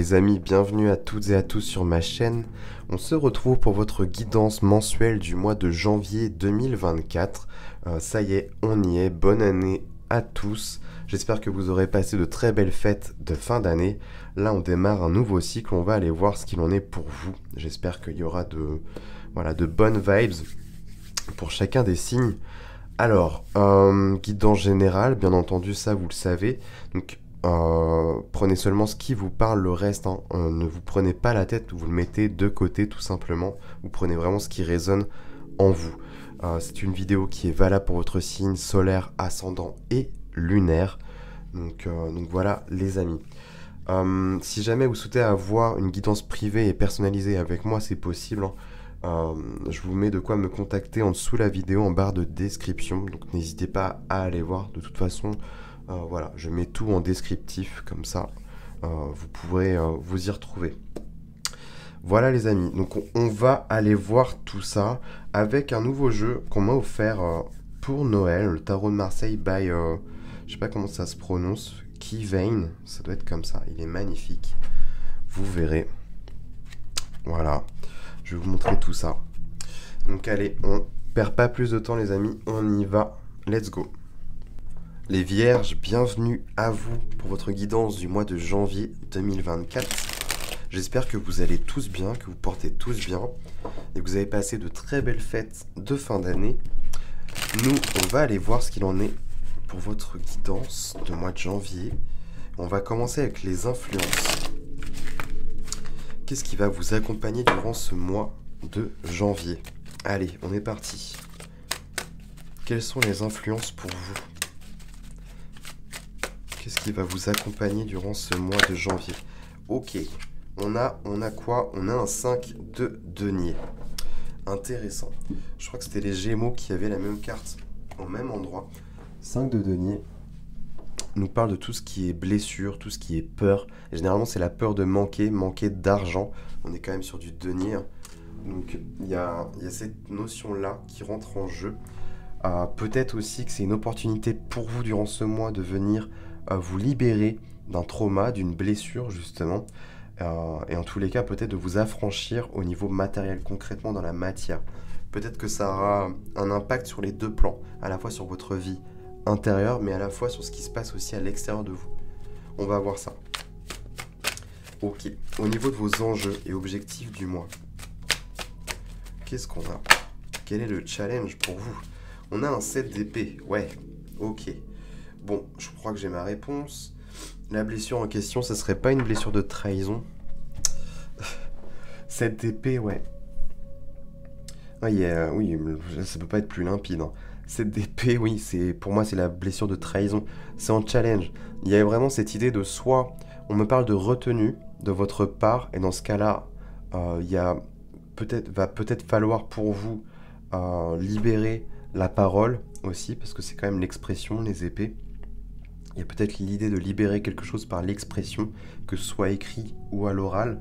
les amis, bienvenue à toutes et à tous sur ma chaîne. On se retrouve pour votre guidance mensuelle du mois de janvier 2024. Ça y est, on y est, bonne année à tous. J'espère que vous aurez passé de très belles fêtes de fin d'année. Là, on démarre un nouveau cycle, on va aller voir ce qu'il en est pour vous. J'espère qu'il y aura de bonnes vibes pour chacun des signes. Alors, guidance générale, bien entendu, ça vous le savez. Donc, prenez seulement ce qui vous parle, le reste, ne vous prenez pas la tête, vous le mettez de côté tout simplement. Vous prenez vraiment ce qui résonne en vous. C'est une vidéo qui est valable pour votre signe solaire, ascendant et lunaire. Donc voilà les amis. Si jamais vous souhaitez avoir une guidance privée et personnalisée avec moi, c'est possible. Je vous mets de quoi me contacter en dessous la vidéo en barre de description. Donc n'hésitez pas à aller voir. De toute façon, voilà, je mets tout en descriptif comme ça. Vous pourrez vous y retrouver. Voilà les amis, donc on va aller voir tout ça avec un nouveau jeu qu'on m'a offert pour Noël, le Tarot de Marseille by, je sais pas comment ça se prononce, Keyvein, ça doit être comme ça, il est magnifique, vous verrez. Voilà, je vais vous montrer tout ça. Donc allez, on perd pas plus de temps les amis, on y va, let's go. Les vierges, bienvenue à vous pour votre guidance du mois de janvier 2024. J'espère que vous allez tous bien, que vous portez tous bien et que vous avez passé de très belles fêtes de fin d'année. Nous, on va aller voir ce qu'il en est pour votre guidance de mois de janvier. On va commencer avec les influences. Qu'est-ce qui va vous accompagner durant ce mois de janvier? Allez, on est parti. Quelles sont les influences pour vous? Qu'est-ce qui va vous accompagner durant ce mois de janvier? Ok. On a quoi? On a un 5 de denier. Intéressant. Je crois que c'était les Gémeaux qui avaient la même carte au même endroit. 5 de denier nous parle de tout ce qui est blessure, tout ce qui est peur. Et généralement, c'est la peur de manquer d'argent. On est quand même sur du denier. Donc, il y a cette notion-là qui rentre en jeu. Peut-être aussi que c'est une opportunité pour vous durant ce mois de venir vous libérer d'un trauma, d'une blessure, justement. Et en tous les cas, peut-être de vous affranchir au niveau matériel, concrètement dans la matière. Peut-être que ça aura un impact sur les deux plans, à la fois sur votre vie intérieure, mais à la fois sur ce qui se passe aussi à l'extérieur de vous. On va voir ça. Ok, au niveau de vos enjeux et objectifs du mois, qu'est-ce qu'on a? Quel est le challenge pour vous? On a un 7 d'épée, ouais, ok. Bon, je crois que j'ai ma réponse. La blessure en question, ce serait pas une blessure de trahison? 7 d'épée, ouais. Oui, ça peut pas être plus limpide. 7 d'épée, oui, pour moi, c'est la blessure de trahison. C'est en challenge. Il y a vraiment cette idée de soit, on me parle de retenue de votre part, et dans ce cas-là, va peut-être falloir pour vous libérer la parole aussi, parce que c'est quand même l'expression, les épées. Il y a peut-être l'idée de libérer quelque chose par l'expression, que ce soit écrit ou à l'oral.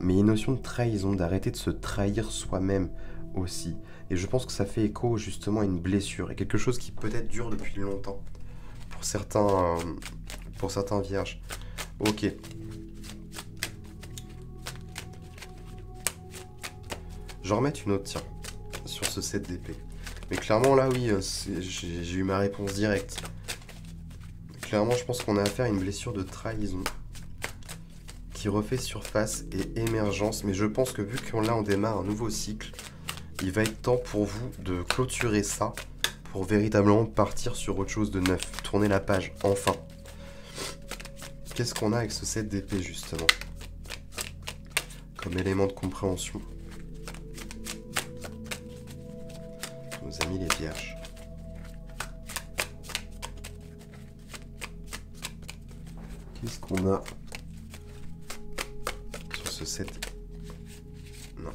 Mais il y a une notion de trahison, d'arrêter de se trahir soi-même aussi. Et je pense que ça fait écho justement à une blessure, et quelque chose qui peut-être dure depuis longtemps pour certains vierges. Ok. Je vais en remettre une autre, tiens, sur ce 7 d'épée. Mais clairement là, oui, j'ai eu ma réponse directe. Clairement, je pense qu'on a affaire à une blessure de trahison qui refait surface et émergence. Mais je pense que vu qu'on là, on démarre un nouveau cycle, il va être temps pour vous de clôturer ça pour véritablement partir sur autre chose de neuf. Tourner la page, enfin. Qu'est-ce qu'on a avec ce 7 d'épée, justement, comme élément de compréhension? Nos amis les vierges. Qu'est-ce qu'on a sur ce 7? Non.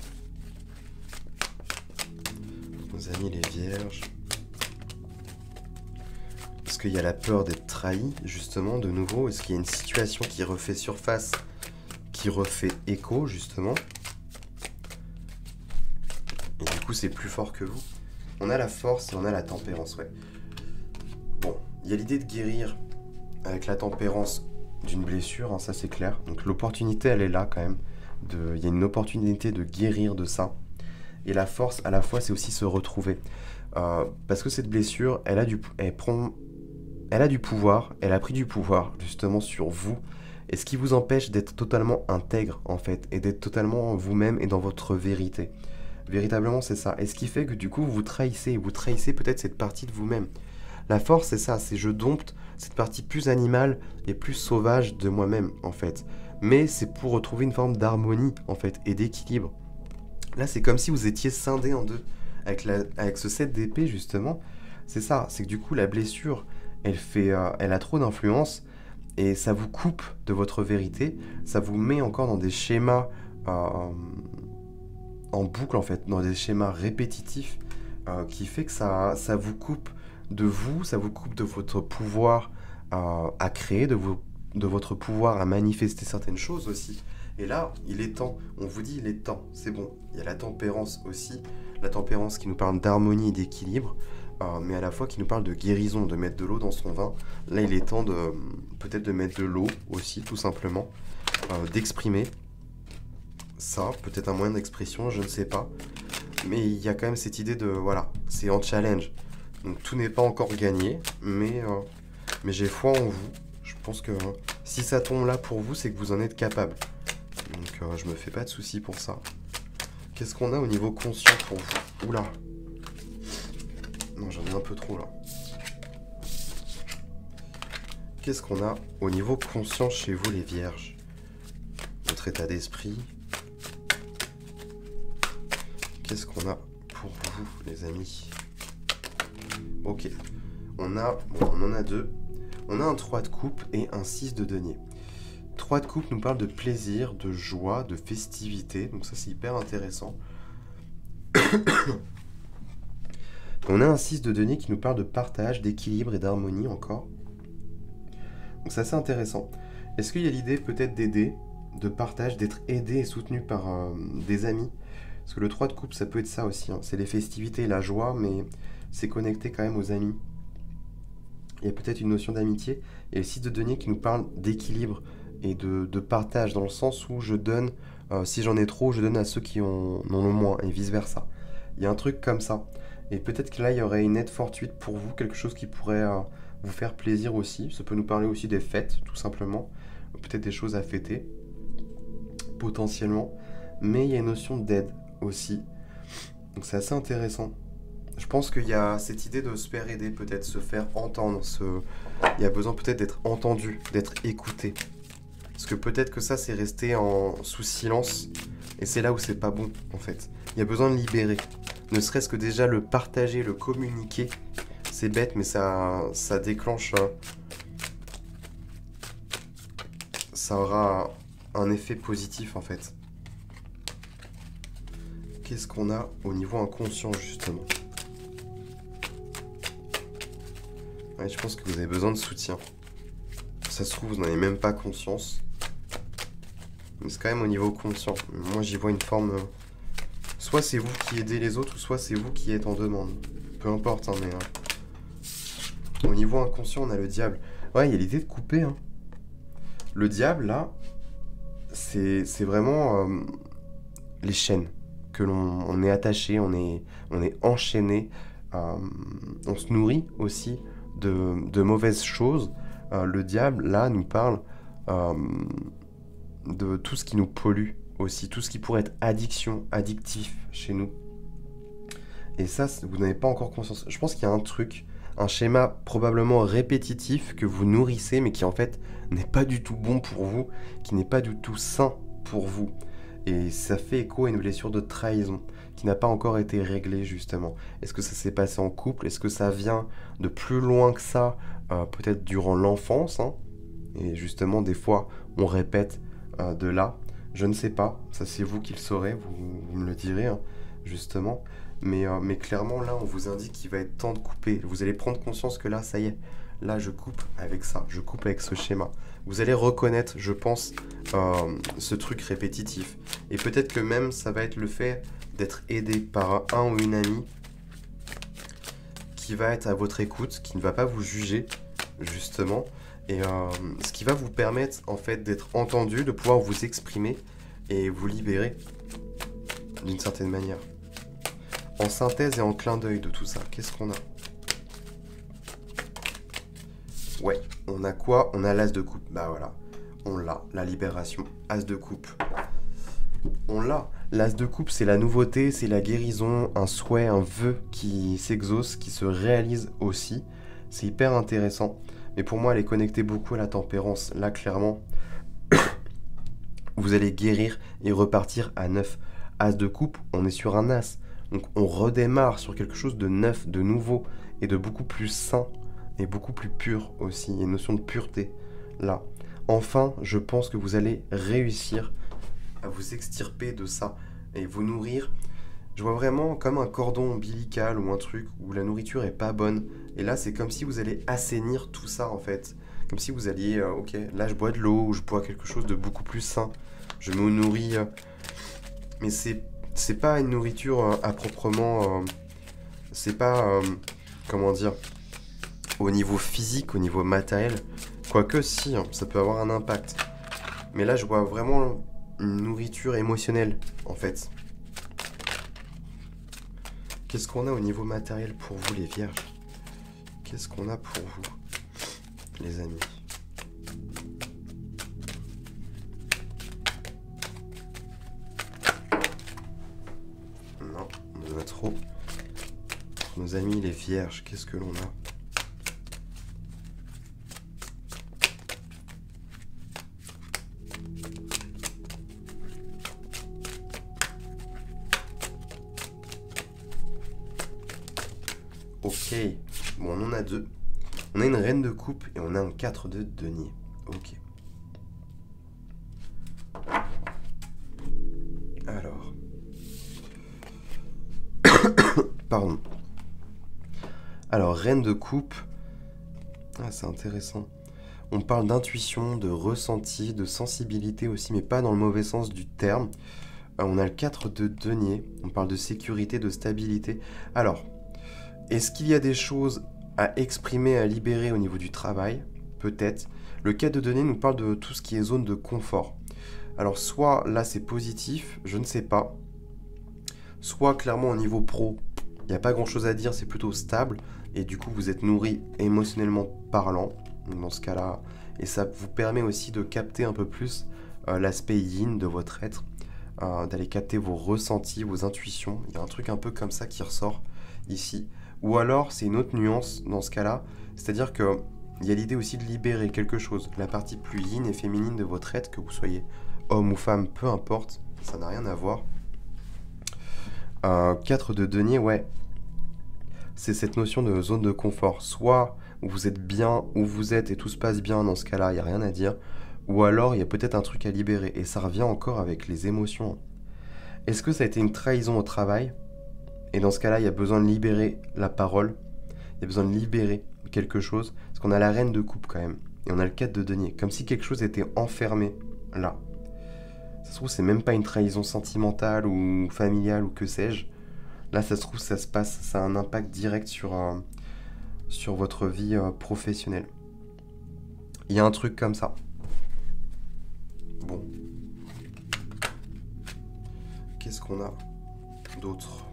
Nos amis les vierges. Est-ce qu'il y a la peur d'être trahi, justement, de nouveau? Est-ce qu'il y a une situation qui refait surface, qui refait écho, justement? Et du coup, c'est plus fort que vous. On a la force et on a la tempérance, ouais. Bon, il y a l'idée de guérir avec la tempérance d'une blessure, hein, ça c'est clair. Donc l'opportunité, elle est là quand même. Il y a une opportunité de guérir de ça. Et la force, à la fois, c'est aussi se retrouver. Parce que cette blessure, elle a du pouvoir, elle a pris du pouvoir justement sur vous. Et ce qui vous empêche d'être totalement intègre, en fait, et d'être totalement vous-même et dans votre vérité. Véritablement, c'est ça. Et ce qui fait que du coup, vous trahissez peut-être cette partie de vous-même. La force, c'est ça, c'est je dompte cette partie plus animale et plus sauvage de moi-même, en fait. Mais c'est pour retrouver une forme d'harmonie, en fait, et d'équilibre. Là, c'est comme si vous étiez scindé en deux. Avec ce set d'épée, justement, c'est ça. C'est que du coup, la blessure, elle a trop d'influence et ça vous coupe de votre vérité. Ça vous met encore dans des schémas en boucle, en fait, dans des schémas répétitifs qui fait que ça vous coupe de vous, ça vous coupe de votre pouvoir à créer, de votre pouvoir à manifester certaines choses aussi. Et là, il est temps, on vous dit il est temps, c'est bon. Il y a la tempérance aussi, la tempérance qui nous parle d'harmonie et d'équilibre, mais à la fois qui nous parle de guérison, de mettre de l'eau dans son vin. Là, il est temps peut-être de mettre de l'eau aussi, tout simplement, d'exprimer ça, peut-être un moyen d'expression, je ne sais pas. Mais il y a quand même cette idée de, voilà, c'est en challenge. Donc tout n'est pas encore gagné, mais j'ai foi en vous. Je pense que si ça tombe là pour vous, c'est que vous en êtes capable. Donc je me fais pas de soucis pour ça. Qu'est-ce qu'on a au niveau conscient pour vous? Oula. Non, j'en ai un peu trop là. Qu'est-ce qu'on a au niveau conscient chez vous, les vierges? Votre état d'esprit. Qu'est-ce qu'on a pour vous, les amis? Ok. On en a deux. On a un 3 de coupe et un 6 de denier. 3 de coupe nous parle de plaisir, de joie, de festivité. Donc ça, c'est hyper intéressant. On a un 6 de denier qui nous parle de partage, d'équilibre et d'harmonie encore. Donc c'est assez intéressant. Est-ce qu'il y a l'idée peut-être d'aider, de partage, d'être aidé et soutenu par des amis? Parce que le 3 de coupe, ça peut être ça aussi. Hein. C'est les festivités et la joie, mais c'est connecté quand même aux amis. Il y a peut-être une notion d'amitié. Et le 6 de denier qui nous parle d'équilibre et de partage, dans le sens où je donne, si j'en ai trop, je donne à ceux qui en ont moins, et vice-versa. Il y a un truc comme ça. Et peut-être que là, il y aurait une aide fortuite pour vous, quelque chose qui pourrait vous faire plaisir aussi. Ça peut nous parler aussi des fêtes, tout simplement. Peut-être des choses à fêter, potentiellement. Mais il y a une notion d'aide aussi. Donc c'est assez intéressant. Je pense qu'il y a cette idée de se faire aider, peut-être se faire entendre. Il y a besoin peut-être d'être entendu, d'être écouté. Parce que peut-être que ça, c'est resté sous silence. Et c'est là où c'est pas bon, en fait. Il y a besoin de libérer. Ne serait-ce que déjà le partager, le communiquer. C'est bête, mais ça déclenche... ça aura un effet positif, en fait. Qu'est-ce qu'on a au niveau inconscient, justement? Ouais, je pense que vous avez besoin de soutien. Ça se trouve, vous n'en avez même pas conscience. Mais c'est quand même au niveau conscient. Moi, j'y vois une forme... soit c'est vous qui aidez les autres, ou soit c'est vous qui êtes en demande. Peu importe, hein, mais... au niveau inconscient, on a le diable. Ouais, il y a l'idée de couper. Hein. Le diable, là, c'est vraiment les chaînes. Que on est attaché, on est enchaîné. On se nourrit aussi de mauvaises choses. Le diable, là, nous parle de tout ce qui nous pollue aussi, tout ce qui pourrait être addictif chez nous. Et ça, vous n'avez pas encore conscience. Je pense qu'il y a un truc, un schéma probablement répétitif que vous nourrissez, mais qui en fait n'est pas du tout bon pour vous, qui n'est pas du tout sain pour vous. Et ça fait écho à une blessure de trahison qui n'a pas encore été réglée, justement. Est-ce que ça s'est passé en couple? Est-ce que ça vient de plus loin que ça, peut-être durant l'enfance, hein? Et justement, des fois, on répète de là. Je ne sais pas, ça c'est vous qui le saurez, vous me le direz, hein, justement. Mais clairement, là, on vous indique qu'il va être temps de couper. Vous allez prendre conscience que là, ça y est, là, je coupe avec ça, je coupe avec ce schéma. Vous allez reconnaître, je pense, ce truc répétitif. Et peut-être que même, ça va être le fait d'être aidé par un ou une amie qui va être à votre écoute, qui ne va pas vous juger, justement, Et ce qui va vous permettre en fait d'être entendu, de pouvoir vous exprimer et vous libérer d'une certaine manière. En synthèse et en clin d'œil de tout ça, qu'est-ce qu'on a? Ouais, on a quoi? On a l'as de coupe. Bah voilà, on l'a, la libération. As de coupe. On l'a. L'as de coupe, c'est la nouveauté, c'est la guérison, un souhait, un vœu qui s'exauce, qui se réalise aussi. C'est hyper intéressant. Mais pour moi, elle est connectée beaucoup à la tempérance. Là, clairement, vous allez guérir et repartir à neuf. As de coupe, on est sur un as. Donc on redémarre sur quelque chose de neuf, de nouveau et de beaucoup plus sain et beaucoup plus pur aussi. Il y a une notion de pureté là. Enfin, je pense que vous allez réussir à vous extirper de ça et vous nourrir. Je vois vraiment comme un cordon ombilical ou un truc où la nourriture est pas bonne. Et là, c'est comme si vous allez assainir tout ça en fait. Comme si vous alliez, ok, là je bois de l'eau ou je bois quelque chose de beaucoup plus sain. Je me nourris, mais c'est pas une nourriture à proprement, c'est pas, comment dire, au niveau physique, au niveau matériel. Quoique si, hein, ça peut avoir un impact. Mais là, je vois vraiment une nourriture émotionnelle, en fait. Qu'est-ce qu'on a au niveau matériel pour vous, les vierges? Qu'est-ce qu'on a pour vous, les amis? Non, on en a trop. Pour nos amis, les vierges, qu'est-ce que l'on a? Ok, bon, on en a deux. On a une reine de coupe et on a un 4 de denier. Ok. Alors. Pardon. Alors, reine de coupe. Ah, c'est intéressant. On parle d'intuition, de ressenti, de sensibilité aussi, mais pas dans le mauvais sens du terme. On a le 4 de denier. On parle de sécurité, de stabilité. Alors, est-ce qu'il y a des choses à exprimer, à libérer au niveau du travail? Peut-être. Le 4 de denier nous parle de tout ce qui est zone de confort. Alors, soit là, c'est positif, je ne sais pas. Soit clairement au niveau pro, il n'y a pas grand-chose à dire, c'est plutôt stable. Et du coup, vous êtes nourri émotionnellement parlant. Donc, dans ce cas-là, et ça vous permet aussi de capter un peu plus l'aspect yin de votre être, d'aller capter vos ressentis, vos intuitions. Il y a un truc un peu comme ça qui ressort ici. Ou alors, c'est une autre nuance dans ce cas-là, c'est-à-dire qu'il y a l'idée aussi de libérer quelque chose, la partie plus yin et féminine de votre être, que vous soyez homme ou femme, peu importe, ça n'a rien à voir. 4 de denier, ouais, c'est cette notion de zone de confort. Soit vous êtes bien où vous êtes et tout se passe bien, dans ce cas-là, il n'y a rien à dire. Ou alors, il y a peut-être un truc à libérer, et ça revient encore avec les émotions. Est-ce que ça a été une trahison au travail ? Et dans ce cas-là, il y a besoin de libérer la parole, il y a besoin de libérer quelque chose, parce qu'on a la reine de coupe quand même, et on a le 4 de denier, comme si quelque chose était enfermé là. Ça se trouve, c'est même pas une trahison sentimentale ou familiale ou que sais-je. Là, ça se trouve, ça se passe, ça a un impact direct sur votre vie professionnelle. Il y a un truc comme ça. Bon. Qu'est-ce qu'on a d'autre ?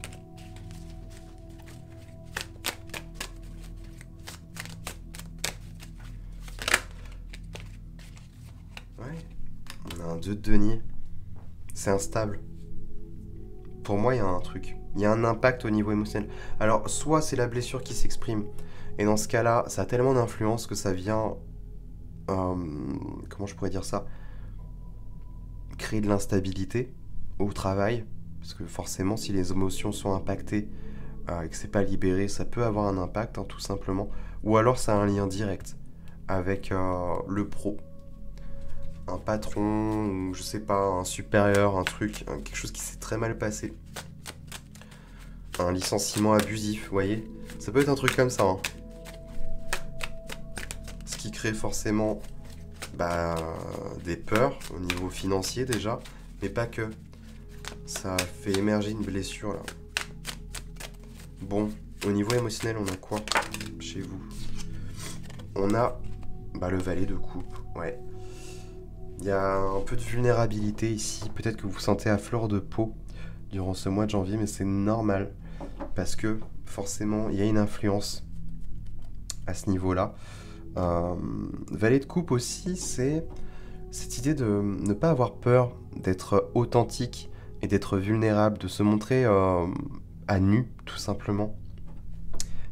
On a un 2 de denier. C'est instable. Pour moi, il y a un truc. Il y a un impact au niveau émotionnel. Alors, soit c'est la blessure qui s'exprime. Et dans ce cas-là, ça a tellement d'influence que ça vient... comment je pourrais dire ça ? Créer de l'instabilité au travail. Parce que forcément, si les émotions sont impactées et que c'est pas libéré, ça peut avoir un impact, hein, tout simplement. Ou alors, ça a un lien direct avec le pro. Un patron, ou je sais pas, un supérieur, un truc, quelque chose qui s'est très mal passé. Un licenciement abusif, vous voyez ? Ça peut être un truc comme ça. Hein. Ce qui crée forcément des peurs au niveau financier déjà, mais pas que. Ça fait émerger une blessure là. Bon, au niveau émotionnel, on a quoi chez vous ? On a Bah, le valet de coupe, ouais. Il y a un peu de vulnérabilité ici. Peut-être que vous vous sentez à fleur de peau durant ce mois de janvier, mais c'est normal. Parce que, forcément, il y a une influence à ce niveau-là. Valet de coupe aussi, c'est cette idée de ne pas avoir peur d'être authentique et d'être vulnérable, de se montrer à nu, tout simplement.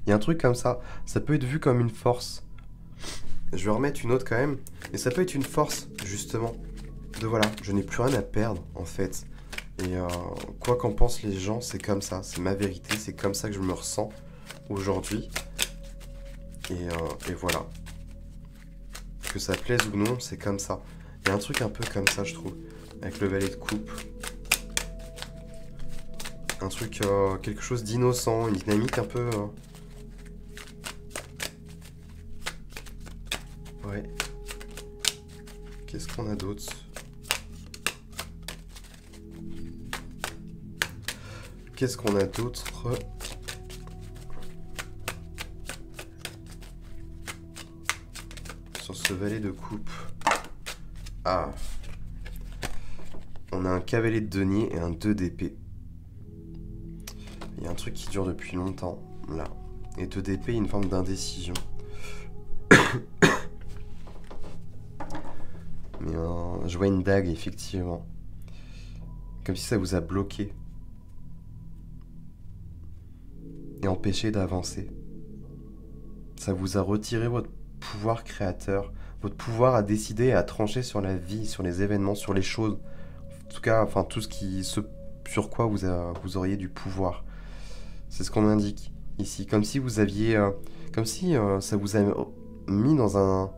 Il y a un truc comme ça peut être vu comme une force. Je vais remettre une autre quand même, mais ça peut être une force, justement, de voilà, je n'ai plus rien à perdre, en fait. Et quoi qu'en pensent les gens, c'est comme ça, c'est ma vérité, c'est comme ça que je me ressens aujourd'hui. Et voilà. Que ça plaise ou non, c'est comme ça. Il y a un truc un peu comme ça, je trouve, avec le valet de coupe. Un truc, quelque chose d'innocent, une dynamique un peu... Ouais. Qu'est-ce qu'on a d'autre? Qu'est-ce qu'on a d'autre? Sur ce valet de coupe. Ah. On a un cavalier de denier et un 2 d'épée. Il y a un truc qui dure depuis longtemps, là. Et 2 d'épée, une forme d'indécision. Mais je vois une dague, effectivement. Comme si ça vous a bloqué. Et empêché d'avancer. Ça vous a retiré votre pouvoir créateur, votre pouvoir à décider et à trancher sur la vie, sur les événements, sur les choses. En tout cas, enfin, tout ce sur quoi vous auriez du pouvoir. C'est ce qu'on indique ici. Comme si vous aviez... comme si ça vous a mis dans un...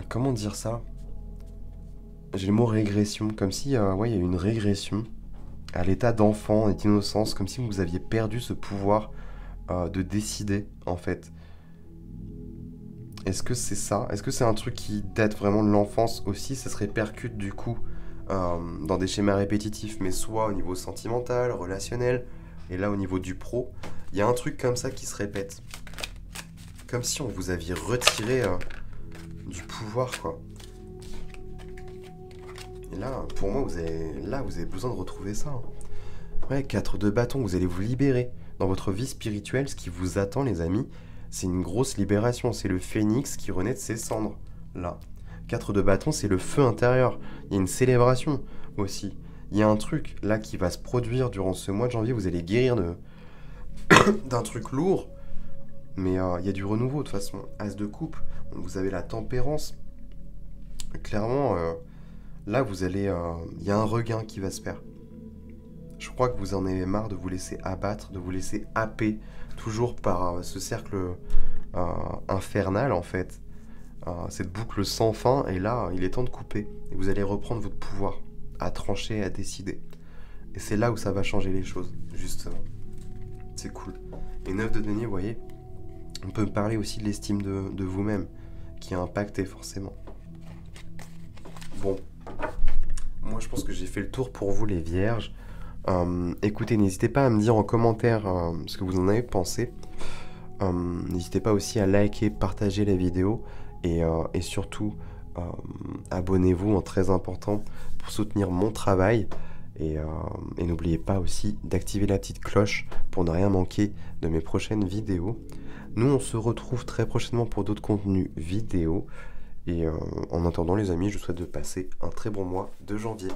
comment dire ça? J'ai le mot régression. Comme si, ouais, il y a une régression à l'état d'enfant et d'innocence. Comme si vous aviez perdu ce pouvoir de décider, en fait. Est-ce que c'est ça? Est-ce que c'est un truc qui date vraiment de l'enfance aussi? Ça se répercute du coup dans des schémas répétitifs, mais soit au niveau sentimental, relationnel, et là au niveau du pro, il y a un truc comme ça qui se répète. Comme si on vous aviez retiré du pouvoir, quoi. Et là, pour moi, vous avez besoin de retrouver ça. Ouais, 4 de bâton, vous allez vous libérer. Dans votre vie spirituelle, ce qui vous attend, les amis, c'est une grosse libération. C'est le phénix qui renaît de ses cendres, là. 4 de bâton, c'est le feu intérieur. Il y a une célébration aussi. Il y a un truc, là, qui va se produire durant ce mois de janvier. Vous allez guérir d'un truc lourd. Mais il y a du renouveau, de toute façon. As de coupe, vous avez la tempérance. Clairement, là, vous allez... il y a un regain qui va se faire. Je crois que vous en avez marre de vous laisser abattre, de vous laisser happer, toujours par ce cercle infernal, en fait. Cette boucle sans fin, et là, il est temps de couper. Et vous allez reprendre votre pouvoir à trancher, à décider. Et c'est là où ça va changer les choses, justement. C'est cool. Et 9 de denier, vous voyez, on peut parler aussi de l'estime de vous-même, qui a impacté forcément. Bon. Moi, je pense que j'ai fait le tour pour vous, les vierges. Écoutez, n'hésitez pas à me dire en commentaire ce que vous en avez pensé. N'hésitez pas aussi à liker, partager la vidéo et surtout abonnez-vous, très important, pour soutenir mon travail. Et n'oubliez pas aussi d'activer la petite cloche pour ne rien manquer de mes prochaines vidéos. Nous, on se retrouve très prochainement pour d'autres contenus vidéo. Et en attendant, les amis, je vous souhaite de passer un très bon mois de janvier.